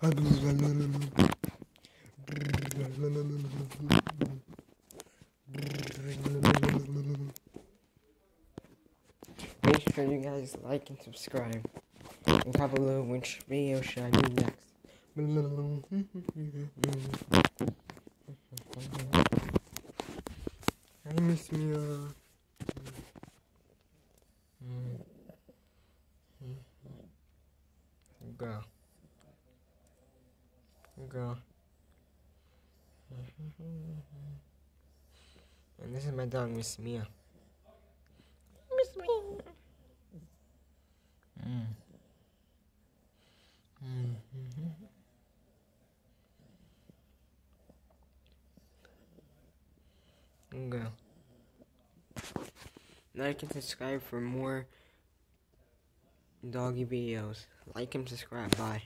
Make sure you guys like and subscribe. And comment below which video should I do next. I miss me. Go. And this is my dog, Miss Mia. Miss Mia. Go. Like and subscribe for more doggy videos. Like and subscribe. Bye.